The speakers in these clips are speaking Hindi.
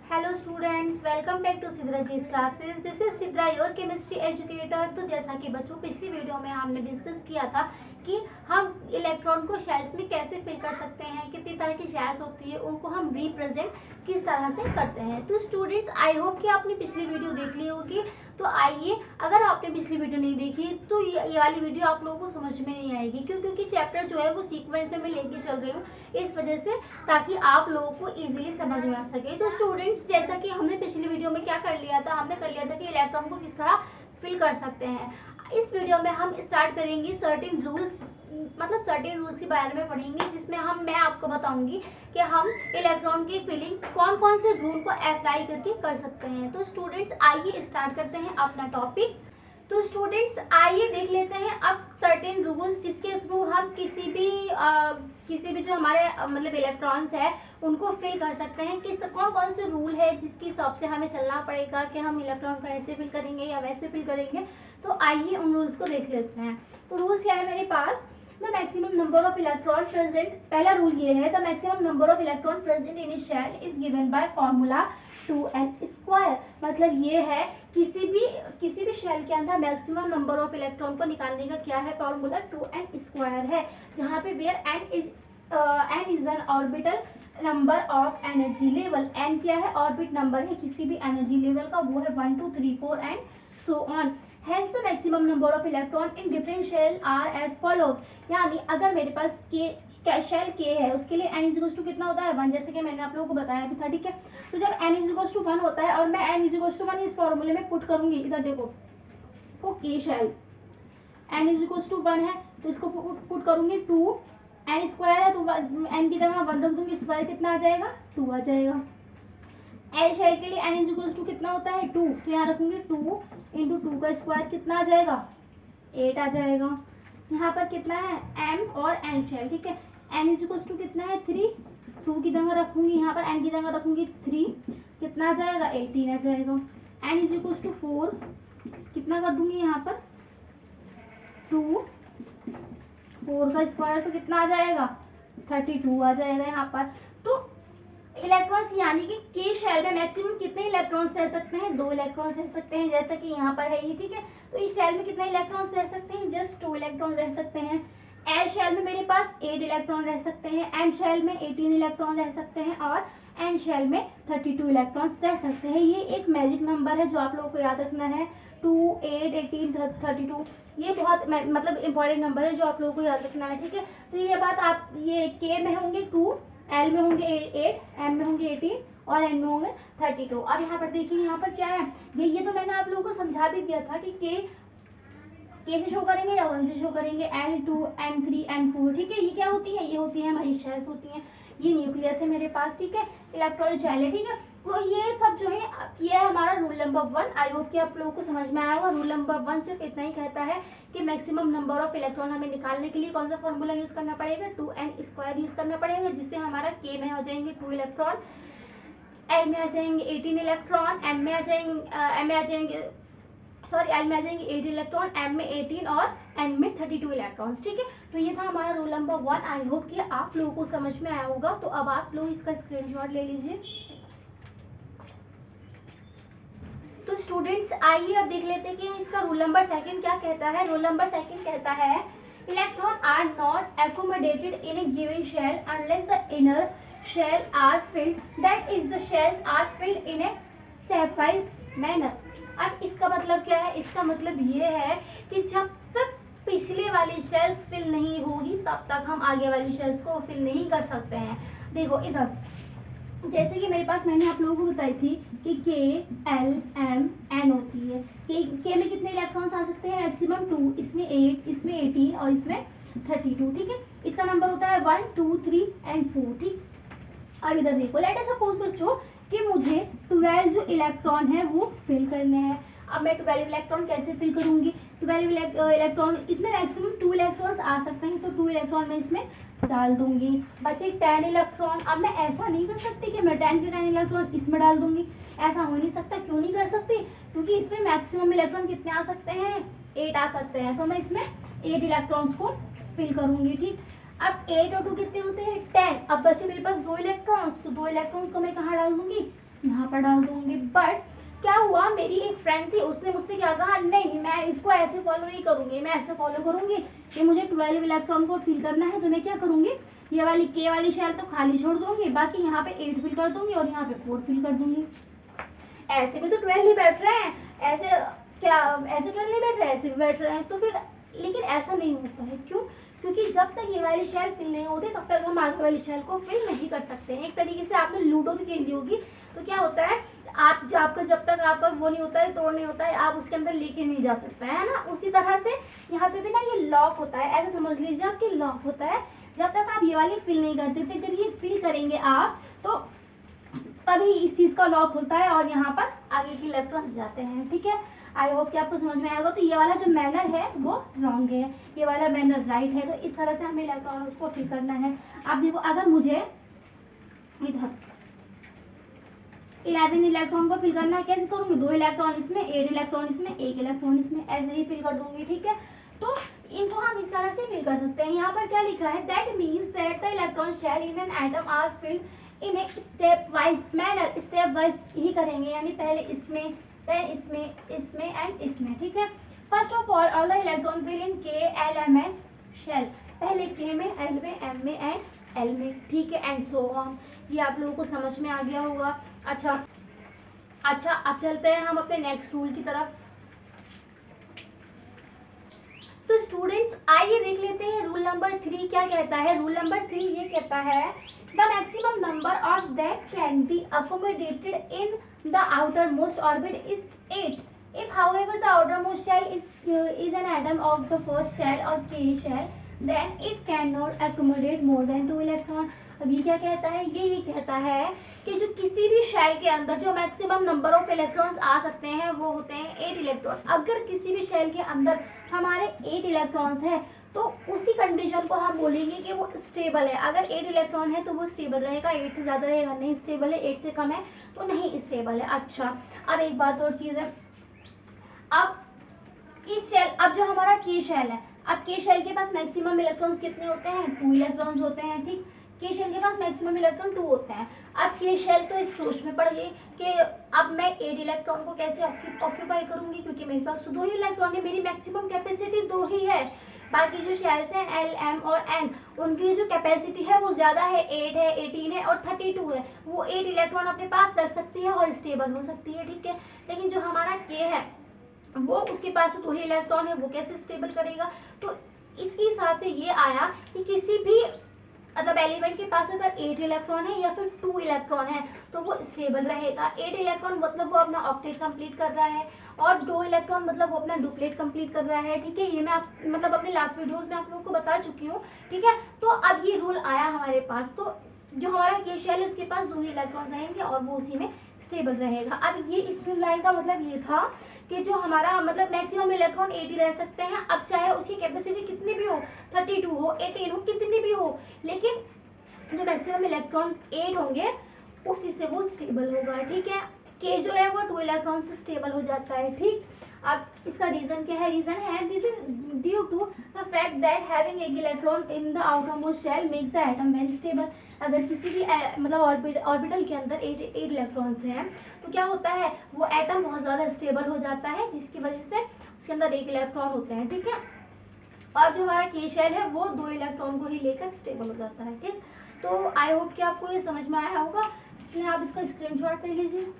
Hello students, welcome back to Sidra ji's classes. This is Sidra your chemistry educator. तो जैसा कि बच्चों पिछली वीडियो में हमने डिस्कस किया था कि हम इलेक्ट्रॉन को शेल्स में कैसे फिल कर सकते हैं, कितनी तरह की शेल्स होती है, उनको हम रिप्रेजेंट किस तरह से करते हैं। तो स्टूडेंट्स, आई होप कि आपने पिछली वीडियो देख ली होगी। तो आइए, अगर आपने पिछली वीडियो नहीं देखी तो ये वाली वीडियो आप लोगों को समझ में नहीं आएगी, क्योंकि चैप्टर जो है वो सीक्वेंस में मैं लेके चल रही हूँ, इस वजह से, ताकि आप लोगों को इजीली समझ में आ सके। तो स्टूडेंट्स, जैसा कि हमने पिछली वीडियो में क्या कर लिया था, हमने कर लिया था कि इलेक्ट्रॉन को किस तरह फिल कर सकते हैं। इस वीडियो में हम स्टार्ट करेंगे सर्टेन रूल्स, मतलब सर्टेन रूल्स के बारे में पढ़ेंगे, जिसमें मैं आपको बताऊंगी कि हम इलेक्ट्रॉन की फिलिंग कौन कौन से रूल को अप्लाई करके कर सकते हैं। तो स्टूडेंट्स, आइए स्टार्ट करते हैं अपना टॉपिक। तो स्टूडेंट्स, आइए देख लेते हैं अब सर्टेन रूल्स, जिसके थ्रू हम किसी भी जो हमारे मतलब इलेक्ट्रॉन्स है उनको फिल कर सकते हैं। कौन कौन से रूल है जिसके हिसाब से हमें चलना पड़ेगा कि हम इलेक्ट्रॉन को ऐसे फिल करेंगे या वैसे फिल करेंगे। तो आइए उन रूल्स को देख लेते हैं। तो रूल्स क्या है मेरे पास? The maximum number of electron present, पहला रूल ये है, the maximum number of electron present in a shell is given by formula 2n²। मतलब ये है किसी भी शेल के अंदर मैक्सिमम नंबर ऑफ इलेक्ट्रॉन को निकालने का क्या है, फॉर्मूला 2n² है, जहाँ पे where n is an orbital number of energy level. n क्या है? ऑर्बिट नंबर है किसी भी एनर्जी लेवल का, वो है 1 2 3 4 and so on. Hence the maximum number of electron in different shell are as follows। यानी अगर मेरे पास शेल के है, उसके लिए n इज टू कितना होता है? 1, जैसे कि मैंने आप लोगों को बताया भी था, ठीक है। तो जब n इज टू 1 होता है और मैं n इज टू 1 इस फॉर्मूले में पुट करूंगी, इधर देखो, तो के शेल n इज टू 1 है तो इसको पुट करूंगी 2, n² है तो n की जगह 1 रख दूंगी, स्क्वायर कितना आ जाएगा? 2 आ जाएगा। एल शेल के लिए n इज टू कितना होता है? 2, तो यहाँ रखूंगी 2 इंटू 2 का स्क्वायर कितना आ जाएगा? 8 आ जाएगा। यहाँ पर कितना है? m और n शेल, ठीक है। n इज टू कितना है? 3, 2 की जगह रखूंगी, यहाँ पर n की जगह रखूंगी 3, कितना आ जाएगा? 18 आ जाएगा। n इज टू 4, कितना कर दूंगी यहाँ पर? 2, 4 का स्क्वायर तो कितना आ जाएगा? 32 आ जाएगा यहाँ पर। तो इलेक्ट्रॉन्स, यानी कि के शेल में मैक्सिमम कितने इलेक्ट्रॉन्स रह सकते हैं? 2 इलेक्ट्रॉन्स रह सकते हैं, जैसा कि यहाँ पर है ये, ठीक है। तो इस शेल में कितने इलेक्ट्रॉन्स रह सकते हैं? जस्ट 2 इलेक्ट्रॉन रह सकते हैं। एल शेल में मेरे पास 8 इलेक्ट्रॉन रह सकते हैं, एम शेल में 18 इलेक्ट्रॉन रह सकते हैं और एन शेल में 32 इलेक्ट्रॉन्स रह सकते हैं। ये एक मैजिक नंबर है जो आप लोगों को याद रखना है। 2, 8, 18, 32, ये बहुत मतलब इंपॉर्टेंट नंबर है जो आप लोगों को याद रखना है, ठीक है। तो ये बात आप, ये के में होंगे 2, एल में होंगे 8, एम में होंगे 18 और एन में होंगे 32। अब यहाँ पर देखिए, यहाँ पर क्या है, ये तो मैंने आप लोगों को समझा भी दिया था कि के से शो करेंगे या 1 से शो करेंगे, N2, N3, N4, ठीक है। ये क्या होती है? ये होती है हमारी शेल्स होती हैं। ये न्यूक्लियस है मेरे पास, ठीक है, इलेक्ट्रॉन शेल है, ठीक है। तो ये सब जो है, ये है हमारा रूल नंबर 1। आई होप कि आप लोगों को समझ में आया होगा। रूल नंबर 1 सिर्फ इतना ही कहता है कि मैक्सिमम नंबर ऑफ इलेक्ट्रॉन हमें निकालने के लिए कौन सा फॉर्मूला यूज करना पड़ेगा? 2n² यूज करना पड़ेगा, जिससे हमारा के में हो जाएंगे 2 इलेक्ट्रॉन, एल में आ जाएंगे 18 इलेक्ट्रॉन, एल में आ जाएंगे 8 इलेक्ट्रॉन, एम में 18 और एन में 32 इलेक्ट्रॉन्स, ठीक है। तो ये था हमारा रूल नंबर 1। आई होप कि आप लोगों को समझ में आया होगा। तो अब आप लोग इसका स्क्रीनशॉट ले लीजिए। तो स्टूडेंट्स, आइए अब देख लेते हैं कि इसका रूल नंबर 2 क्या कहता है। रूल नंबर 2 कहता है, electron are not accommodated in a given shell unless the inner shell are filled, that is the shells are filled in a stepwise manner. अब इसका मतलब क्या है? इसका मतलब ये है कि जब तक पिछले वाली शेल्स फिल नहीं होगी तब तक हम आगे वाली शेल्स को फिल नहीं कर सकते हैं। देखो इधर, जैसे कि मेरे पास, मैंने आप लोगों को बताई थी कि के, एल, एम, एन होती है। के में कितने इलेक्ट्रॉन्स आ सकते हैं? मैक्सिमम 2, इसमें 8, इसमें 18 और इसमें 32, ठीक है। इसका नंबर होता है 1 2 3 एंड 4, ठीक। अब इधर देखो, लेट अस सपोज बच्चों कि मुझे 12 जो इलेक्ट्रॉन है वो फिल करने हैं। अब मैं 12 इलेक्ट्रॉन कैसे फिल करूंगी? 12 इलेक्ट्रॉन, इसमें मैक्सिमम 2 इलेक्ट्रॉन्स आ सकते हैं, तो 2 इलेक्ट्रॉन मैं इसमें डाल दूंगी। बचे 10 इलेक्ट्रॉन। अब मैं ऐसा नहीं कर सकती कि मैं 10 के 10 इलेक्ट्रॉन इसमें डाल दूंगी, ऐसा हो नहीं सकता। क्यों नहीं कर सकती? क्योंकि इसमें मैक्सिमम इलेक्ट्रॉन कितने आ सकते हैं? 8 आ सकते हैं, तो मैं इसमें 8 इलेक्ट्रॉन्स को फिल करूंगी, ठीक। अब 8 और 2 कितने होते हैं? 10। अब बचे मेरे पास 2 इलेक्ट्रॉन्स, तो 2 इलेक्ट्रॉन्स को मैं कहाँ डाल दूंगी? यहाँ पर डाल दूंगी। बट क्या हुआ, मेरी एक फ्रेंड थी, उसने मुझसे क्या कहा, नहीं मैं इसको ऐसे फॉलो नहीं करूंगी, मैं ऐसे फॉलो करूंगी कि मुझे 12 इलेक्ट्रॉन को फिल करना है, तो मैं क्या करूंगी, ये वाली के वाली शेल तो खाली छोड़ दूंगी, बाकी यहाँ पे 8 फिल कर दूंगी और यहाँ पे 4 फिल कर दूंगी। ऐसे भी तो 12 ही बैठ रहे हैं, ऐसे क्या ऐसे 12 नहीं बैठ रहे, ऐसे भी बैठ रहे हैं, तो फिर लेकिन ऐसा नहीं होता है। क्यों? क्योंकि जब तक ये वाली शेल फिल नहीं होती तब तक हम आगे वाली शेल को फिल नहीं कर सकते हैं। एक तरीके से आपने लूडो भी खेली होगी, तो क्या होता है, आपका जब तक आपका वो नहीं होता है, तोड़ नहीं होता है, आप उसके अंदर लेके नहीं जा सकते है ना। उसी तरह से यहाँ पे भी ना ये लॉक होता है, ऐसे समझ लीजिए आपकी लॉक होता है। जब तक आप ये वाली फिल नहीं करते थे, जब ये फिल करेंगे आप तो तभी इस चीज का लॉक होता है और यहाँ पर आगे के इलेक्ट्रॉन्स जाते हैं। ठीक है, आई होप कि आपको समझ में आएगा। तो ये वाला जो मैनर है वो रॉन्ग है, ये वाला मैनर राइट है। तो इस तरह से हमें इलेक्ट्रॉन को फिल करना है। अब देखो, अगर मुझे इधर 11 इलेक्ट्रॉन को फिल करना है, कैसे करूंगी, 2 इलेक्ट्रॉन इसमें, 8 इलेक्ट्रॉन इसमें, 1 इलेक्ट्रॉन इसमें, ऐसे ही फिल कर दूंगी। ठीक है, तो इनको हम इस तरह से फिल कर सकते हैं। यहाँ पर क्या लिखा है, that means that the electron shell in an atom are filled in a step wise manner. Step wise ही करेंगे, यानी पहले इसमें, देन इसमें, इसमें एंड इसमें। ठीक है, first of all the electron fill in K L M N shell, पहले के में, एल में, एम में एंड एल में। ठीक है, एंड सो ऑन। ये आप लोगों को समझ में आ गया होगा। अच्छा, अब चलते हैं हम अपने नेक्स्ट रूल की तरफ। तो स्टूडेंट्स आइए देख लेते हैं रूल नंबर 3 क्या कहता है। रूल नंबर 3 ये कहता है, the maximum number of that can be accommodated in the outermost orbit is 8 if however the outermost shell is an atom of the first shell or k shell then it cannot accommodate more than 2 electron। अब ये क्या कहता है, ये कहता है कि जो किसी भी शेल के अंदर जो मैक्सिमम नंबर ऑफ इलेक्ट्रॉन्स आ सकते हैं वो होते हैं 8 इलेक्ट्रॉन। अगर किसी भी शेल के अंदर हमारे 8 इलेक्ट्रॉन्स हैं तो उसी कंडीशन को हम बोलेंगे कि वो स्टेबल है। अगर 8 इलेक्ट्रॉन है तो वो स्टेबल रहेगा, 8 से ज्यादा रहेगा नहीं स्टेबल है, 8 से कम है तो नहीं स्टेबल है। अच्छा, अब एक बात और चीज है, अब इस शेल, अब जो हमारा के शेल है, अब के शेल के पास मैक्सिमम इलेक्ट्रॉन्स कितने होते हैं, 2 इलेक्ट्रॉन्स होते हैं। ठीक, के शेल के पास मैक्सिमम इलेक्ट्रॉन 2 होते हैं। अब के शेल तो इस सोच में पड़ गई कि अब मैं 8 इलेक्ट्रॉन को कैसे ऑक्यूपाई करूंगी, क्योंकि मेरे पास 2 ही इलेक्ट्रॉन है, मेरी मैक्सिमम कैपेसिटी 2 ही है। बाकी जो शेल्स हैं एल, एम और एन, उनकी जो कैपेसिटी है वो ज्यादा है, 8 है, 18 है और 32 है। वो 8 इलेक्ट्रॉन अपने पास रख सकती है और स्टेबल हो सकती है। ठीक है, लेकिन जो हमारा के है वो, उसके पास 2 ही इलेक्ट्रॉन है, वो कैसे स्टेबल करेगा। तो इसके हिसाब से ये आया कि किसी भी मतलब एलिमेंट के पास अगर 8 इलेक्ट्रॉन है या फिर 2 इलेक्ट्रॉन है तो वो स्टेबल रहेगा। 8 इलेक्ट्रॉन मतलब वो अपना ऑक्टेट कंप्लीट कर रहा है और 2 इलेक्ट्रॉन मतलब वो अपना डुप्लेट कंप्लीट कर रहा है। ठीक है, ये मैं मतलब अपने लास्ट वीडियोस में आप लोगों को बता चुकी हूँ। ठीक है, तो अब ये रूल आया हमारे पास, तो जो हमारा के शेल है उसके पास 2 ही इलेक्ट्रॉन रहेंगे और वो उसी में स्टेबल रहेगा। अब ये इस लाइन का मतलब ये था कि जो हमारा मतलब मैक्सिमम इलेक्ट्रॉन 8 ही रह सकते हैं। अब चाहे उसकी कैपेसिटी कितनी भी हो, 32 हो, 18 हो, कितनी भी हो, लेकिन जो मैक्सिमम इलेक्ट्रॉन 8 होंगे उसी से वो स्टेबल होगा। ठीक है, के जो है वो 2 इलेक्ट्रॉन से स्टेबल हो जाता है। ठीक, अब इसका रीजन क्या है, रीजन है this is due to the fact that having एक electron in the outermost shell makes the atom very stable. अगर किसी भी मतलब ऑर्बिटल के अंदर 8 इलेक्ट्रॉन्स हैं तो क्या होता है, वो एटम बहुत ज्यादा स्टेबल हो जाता है, जिसकी वजह से उसके अंदर 1 इलेक्ट्रॉन होते हैं। ठीक है, और जो हमारा के शेल है वो 2 इलेक्ट्रॉन को ही लेकर स्टेबल हो जाता है। ठीक, तो आई होप कि आपको ये समझ में आया होगा, इसलिए आप इसका स्क्रीनशॉट ले लीजिए।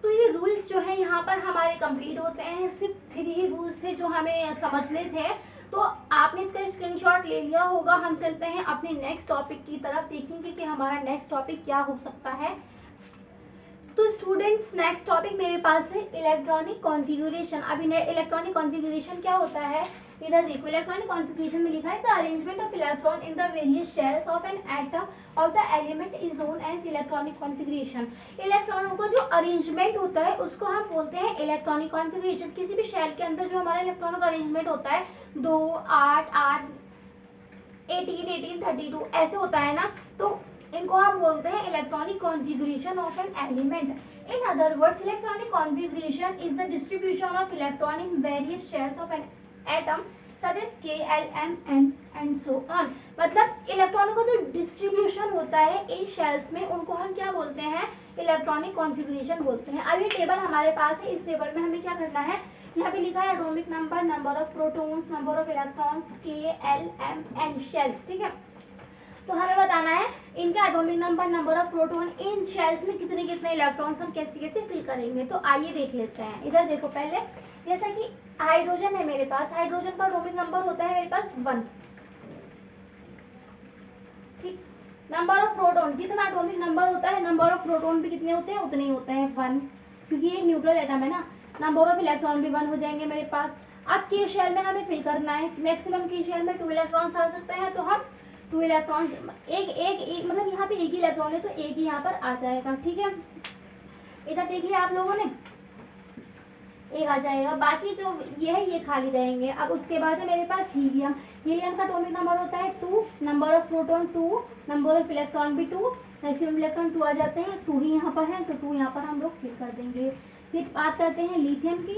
तो ये रूल्स जो है यहाँ पर हमारे कंप्लीट होते हैं। सिर्फ 3 ही रूल्स थे जो हमें समझने थे, तो आपने इसका स्क्रीनशॉट ले लिया होगा। हम चलते हैं अपने नेक्स्ट टॉपिक की तरफ, देखेंगे कि हमारा नेक्स्ट टॉपिक क्या हो सकता है। तो स्टूडेंट्स नेक्स्ट टॉपिक मेरे पास है इलेक्ट्रॉनिक कॉन्फ़िगरेशन। अभी इलेक्ट्रॉनिक कॉन्फ़िगरेशन क्या होता है, इधर देखो, इलेक्ट्रॉनिक कॉन्फ़िगरेशन में लिखा है the arrangement of electron in the various shells of an atom of the element is known as electronic configuration. इलेक्ट्रॉनों का जो अरेंजमेंट होता है उसको हम बोलते हैं इलेक्ट्रॉनिक कॉन्फ़िगरेशन। किसी भी शेल के अंदर जो हमारा इलेक्ट्रॉनों का अरेंजमेंट होता है 2, 8, 8, 18, 18, 32 ऐसे होता है ना, तो इनको हम बोलते हैं electronic configuration of an element. In other words electronic configuration is the distribution of electron in various shells of an atom such as K, L, M, N and so on. मतलब इलेक्ट्रॉनों का जो डिस्ट्रीब्यूशन होता है इन शेल्स में, उनको हम क्या बोलते हैं, इलेक्ट्रॉनिक कॉन्फ़िगरेशन बोलते हैं। अब ये टेबल हमारे पास है, इस टेबल में हमें क्या करना है, यहाँ पे लिखा है atomic number, number of protons, number of electrons, K, L, M, N shells, ठीक है। तो हमें बताना है इनका atomic number, number of proton, in shells में कितने कितने इलेक्ट्रॉन्स हम कैसे कैसे फिल करेंगे। तो आइए देख लेते हैं। इधर देखो पहले, जैसा कि हाइड्रोजन है मेरे पास, हाइड्रोजन का एटॉमिक नंबर होता है मेरे पास 1, ठीक। नंबर ऑफ प्रोटॉन, जितना एटॉमिक नंबर होता है नंबर ऑफ प्रोटॉन भी कितने होते हैं, उतने ही होते हैं 1, क्योंकि ये न्यूट्रल एटम है ना। नंबर ऑफ इलेक्ट्रॉन भी 1 हो जाएंगे मेरे पास। अब के शेल में हमें फिल करना है, मैक्सिमम के शेल में 2 इलेक्ट्रॉन्स आ सकते हैं, तो हम 2 इलेक्ट्रॉन्स, एक मतलब यहाँ पे एक ही इलेक्ट्रॉन है तो एक ही यहाँ पर आ जाएगा, ठीक है। इधर देख लिया आप लोगों ने, एक आ जाएगा, बाकी जो ये है ये खाली रहेंगे। अब उसके बाद है मेरे पास हीलियम। हीलियम का एटॉमिक नंबर होता है 2, number of proton 2, number of electron भी 2, मैक्सिमम इलेक्ट्रॉन 2 आ जाते हैं, 2 ही यहाँ पर है तो 2 यहाँ पर हम लोग फिल कर देंगे। फिर बात करते हैं लिथियम की,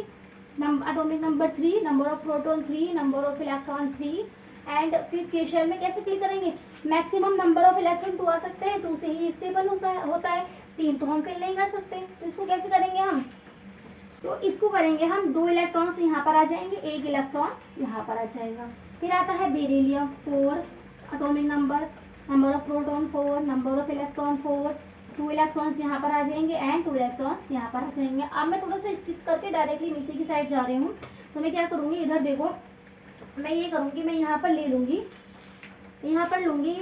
atomic number 3, number of proton 3, number of electron 3 and फिर के शेल में कैसे फिल करेंगे, मैक्सिमम नंबर ऑफ इलेक्ट्रॉन 2 आ सकते हैं, 2 से ही स्टेबल होता है 3 तो हम फिल नहीं कर सकते। तो इसको कैसे करेंगे हम, तो इसको करेंगे हम 2 इलेक्ट्रॉन्स यहाँ पर आ जाएंगे, 1 इलेक्ट्रॉन यहाँ पर आ जाएगा। फिर आता है beryllium 4, atomic number, number of proton 4, number of electron 4, 2 electrons यहाँ पर आ जाएंगे एंड 2 इलेक्ट्रॉन्स यहाँ पर आ जाएंगे। अब मैं थोड़ा सा स्किप करके डायरेक्टली नीचे की साइड जा रही हूँ, तो मैं क्या करूँगी, इधर देखो मैं ये करूँगी, मैं यहाँ पर ले लूँगी, यहाँ पर लूँगी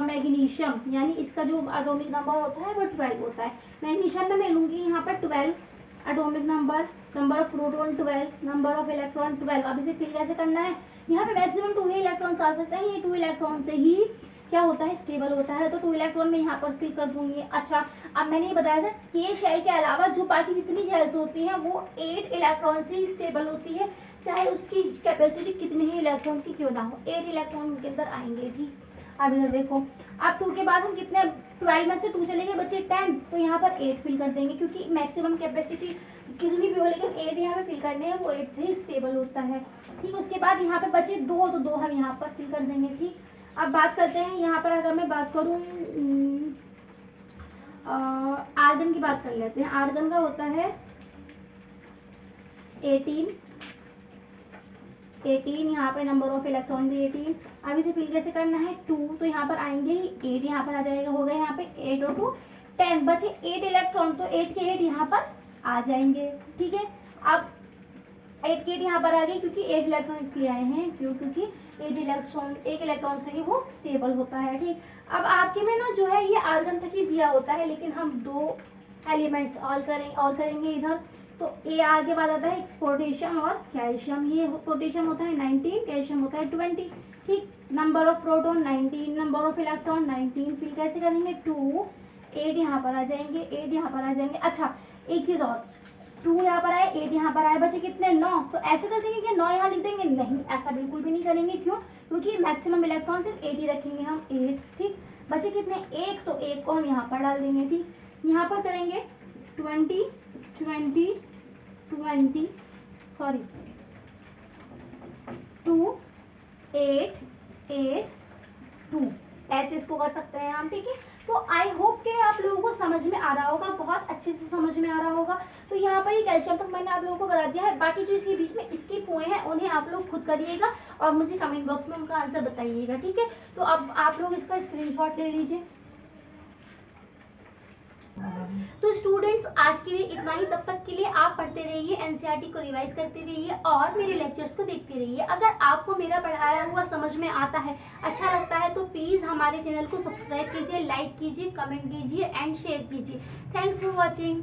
मैग्नीशियम, यानी इसका जो एटॉमिक नंबर होता है वो 12 होता है। मैग्नीशियम में मैं लूँगी यहाँ पर 12 atomic number, number of proton 12, number of electron 12। अब इसे फिल कैसे करना है, यहाँ पे मैक्सिमम 2 ही इलेक्ट्रॉन्स आ सकते हैं, ये 2 इलेक्ट्रॉन से ही क्या होता है, स्टेबल होता है, तो 2 इलेक्ट्रॉन में यहाँ पर फिल कर दूंगी। अच्छा, अब मैंने ये बताया था के शेल के अलावा जो बाकी जितनी शेल्स होती हैं वो 8 इलेक्ट्रॉन से स्टेबल होती है, चाहे उसकी कैपेसिटी कितने ही इलेक्ट्रॉन की क्यों ना हो, 8 इलेक्ट्रॉन के अंदर आएंगे, ठीक। अब इधर देखो, अब 2 के बाद हम कितने, 12 में से 2 चले गए, बचे 10, तो यहाँ पर 8 फिल कर देंगे, क्योंकि मैक्सिमम कैपेसिटी कितनी भी हो लेकिन 8 यहाँ पे फिल करने हैं, वो 8 से ही स्टेबल होता है, ठीक। उसके बाद यहाँ पे बचे 2, तो 2 हम यहाँ पर फिल कर देंगे, ठीक। अब बात करते हैं यहाँ पर, अगर मैं बात करूँ आर्गन की बात कर लेते हैं। आर्गन का होता है 18, यहाँ पे नंबर ऑफ इलेक्ट्रॉन भी 18। अब इसे फिल कैसे करना है, 2, तो यहाँ पर आएंगे ही 8 यहाँ पर आ जाएगा, हो गए यहाँ पे 8 और 2 10, बचे 8 इलेक्ट्रॉन, तो 8 के 8 यहाँ पर आ जाएंगे, ठीक है। अब 8 के 8 यहाँ पर आ गए, क्योंकि 8 इलेक्ट्रॉन इसलिए आए हैं क्योंकि 1 इलेक्ट्रॉन से ही वो स्टेबल होता है, ठीक। अब आपके में ना जो है ये आर्गन तक ही दिया होता है, लेकिन हम 2 एलिमेंट्स और करेंगे इधर। तो ए आर के बाद आता है पोटेशियम और कैल्शियम। ये पोटेशियम होता है 19, कैल्शियम होता है 20, ठीक। Number of proton 19, number of electron 19। फिर कैसे करेंगे, 2 8 यहाँ पर आ जाएंगे, 8 यहाँ पर आ जाएंगे। अच्छा, एक चीज और, 2 यहाँ पर आए, 8 यहाँ पर आए, बचे कितने, 9। तो ऐसे कर देंगे कि 9 यहाँ लिख देंगे, नहीं, ऐसा बिल्कुल भी नहीं करेंगे। क्यों, क्योंकि मैक्सिमम इलेक्ट्रॉन सिर्फ 8 ही रखेंगे हम, 8, ठीक। बचे कितने, 1, तो 1 को हम यहाँ पर डाल देंगे, ठीक। यहाँ पर करेंगे 20 सॉरी 2 8 8 2, ऐसे इसको कर सकते हैं हम, ठीक है। तो आई होप कि आप लोगों को समझ में आ रहा होगा, बहुत अच्छे से समझ में आ रहा होगा। तो यहाँ पर ये कैल्शियम तक मैंने आप लोगों को करा दिया है, बाकी जो इसके बीच में स्किप हुए हैं उन्हें आप लोग खुद करिएगा और मुझे कमेंट बॉक्स में उनका आंसर बताइएगा, ठीक है। तो अब आप लोग इसका स्क्रीनशॉट ले लीजिए। तो स्टूडेंट्स, आज के लिए इतना ही। तब तक के लिए आप पढ़ते रहिए, एनसीईआरटी को रिवाइज करते रहिए और मेरे लेक्चर्स को देखते रहिए। अगर आपको मेरा पढ़ाया हुआ समझ में आता है, अच्छा लगता है, तो प्लीज हमारे चैनल को सब्सक्राइब कीजिए, लाइक कीजिए, कमेंट कीजिए एंड शेयर कीजिए। Thanks for watching.